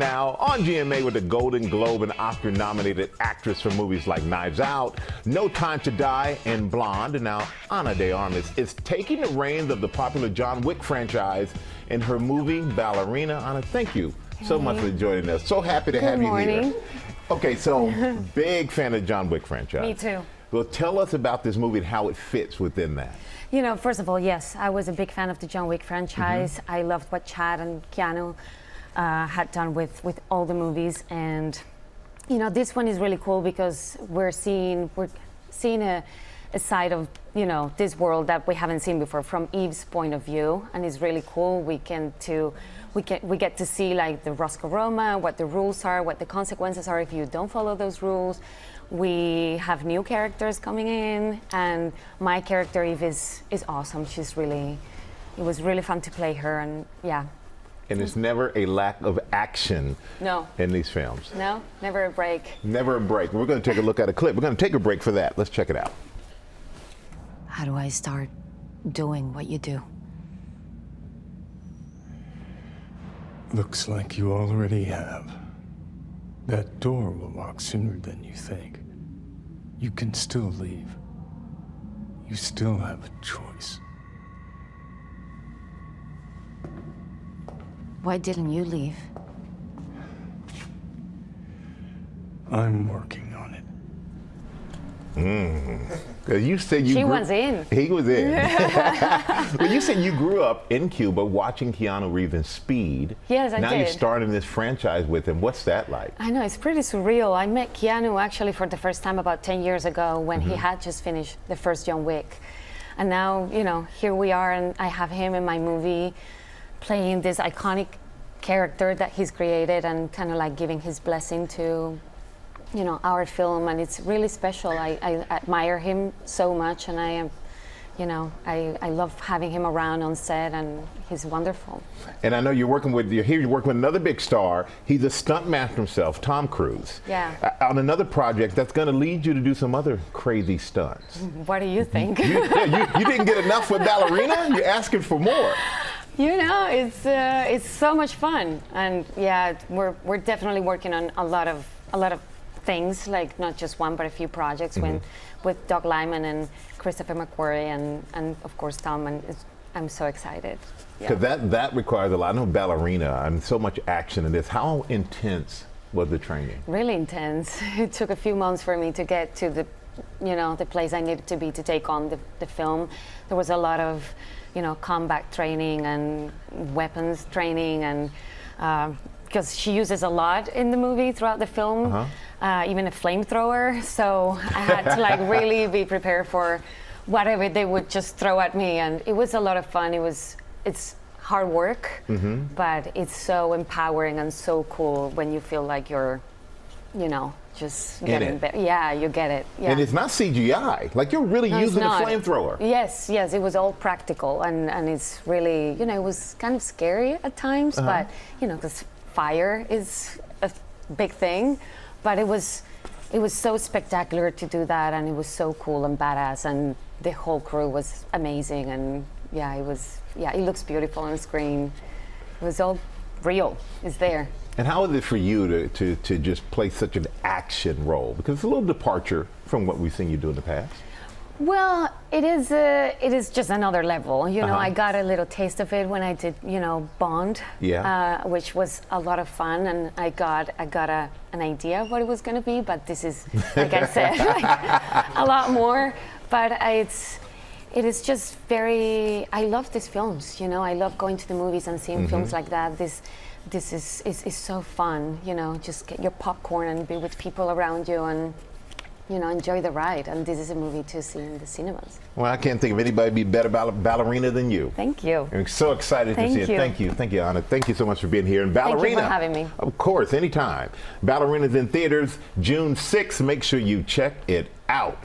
Now, on GMA with the Golden Globe and Oscar-nominated actress for movies like Knives Out, No Time to Die, and Blonde. And now, Ana de Armas is taking the reins of the popular John Wick franchise in her movie Ballerina. Ana, thank you so much for joining us. So happy to have you here. Okay, so big fan of John Wick franchise. Me too. Well, tell us about this movie and how it fits within that. You know, first of all, yes, I was a big fan of the John Wick franchise. I loved what Chad and Keanu had done with all the movies, and you know, this one is really cool because we're seeing a side of, you know, this world that we haven't seen before from Eve's point of view, and it's really cool. We get to see like the Roscoe Roma, what the rules are, what the consequences are if you don't follow those rules. We have new characters coming in, and my character Eve is awesome. It was really fun to play her, and yeah. And it's never a lack of action in these films. No, never a break. Never a break. We're going to take a look at a clip. We're going to take a break for that. Let's check it out. How do I start doing what you do? Looks like you already have. That door will lock sooner than you think. You can still leave. You still have a choice. Why didn't you leave? I'm working on it. You said She was in. He was in. Well, you said you grew up in Cuba watching Keanu Reeves in Speed. Yes, I did. Now you're starting this franchise with him. What's that like? I know, it's pretty surreal. I met Keanu actually for the first time about 10 years ago when he had just finished the first John Wick. And now, you know, here we are, and I have him in my movie playing this iconic character that he's created and kind of like giving his blessing to, you know, our film, and it's really special. I admire him so much, and I am, you know, I love having him around on set, and he's wonderful. And I know you're working with another big star. He's a stunt master himself, Tom Cruise. Yeah. On another project that's going to lead you to do some other crazy stunts. What do you think? You didn't get enough with Ballerina? You're asking for more. You know, it's so much fun, and yeah, we're definitely working on a lot of things, like not just one but a few projects with Doug Liman and Christopher McQuarrie and of course Tom, and I'm so excited. Because that requires a lot. I know Ballerina and so much action in this. How intense was the training? Really intense. It took a few months for me to get to the place I needed to be to take on the film. There was a lot of, you know, combat training and weapons training, and because she uses a lot in the movie throughout the film, even a flamethrower. So I had to like really be prepared for whatever they would just throw at me, and it was a lot of fun. It's hard work, but it's so empowering and so cool when you feel like you're, you know, just getting better. Yeah, you get it. Yeah. And it's not CGI. Like, you're really using a flamethrower. Yes, it was all practical, and it's really, you know, it was kind of scary at times, but you know, because fire is a big thing, but it was so spectacular to do that, and it was so cool and badass, and the whole crew was amazing, and it looks beautiful on screen. It was all real. It's there. And how is it for you to just play such an action role? Because it's a little departure from what we've seen you do in the past. Well, it is just another level. You know, I got a little taste of it when I did, you know, Bond, which was a lot of fun, and I got an idea of what it was going to be. But this is, like I said, like, a lot more. But it is just very. I love these films. You know, I love going to the movies and seeing films like that. This is so fun, you know, just get your popcorn and be with people around you and, you know, enjoy the ride. And this is a movie to see in the cinemas. Well, I can't think of anybody be better Ballerina than you. Thank you. I'm so excited to see it. Thank you, Ana. Thank you so much for being here. And Ballerina. Thank you for having me. Of course, anytime. Ballerina's in theaters June 6th. Make sure you check it out.